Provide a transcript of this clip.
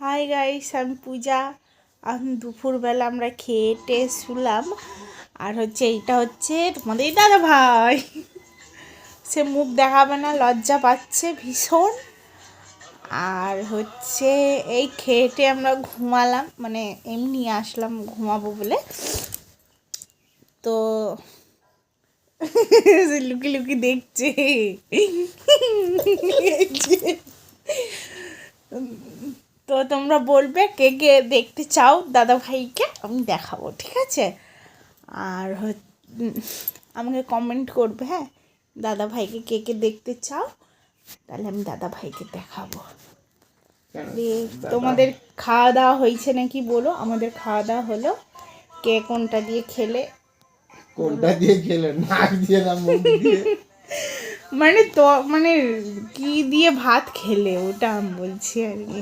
Hi guys, আমি পূজা। এখন দুপুরবেলা আমরা খেয়ে টেয়ে শুলাম। আর এইটা হচ্ছে তোমাদের দাদা ভাই। সে মুখ দেখাবে না, লজ্জা পাচ্ছে ভীষণ। আর এই খেয়েটে আমরা ঘুমালাম, মানে এমনি আসলাম ঘুমাবো বলে। তো লুকি লুকি দেখছে। তো তোমরা বলবে কে কে দেখতে চাও দাদা ভাইকে, আমি দেখাবো, ঠিক আছে? আর আমাকে কমেন্ট করবে, হ্যাঁ, দাদা ভাইকে কে কে দেখতে চাও, তাহলে আমি দাদা ভাইকে দেখাবো। তোমাদের খাওয়া দাওয়া হয়েছে নাকি বলো? আমাদের খাওয়া দাওয়া হলো। কে কোনটা দিয়ে খেলে? নাক দিয়ে না মুখ দিয়ে? মানে কি দিয়ে ভাত খেলে ওটা আমি বলছি আর কি।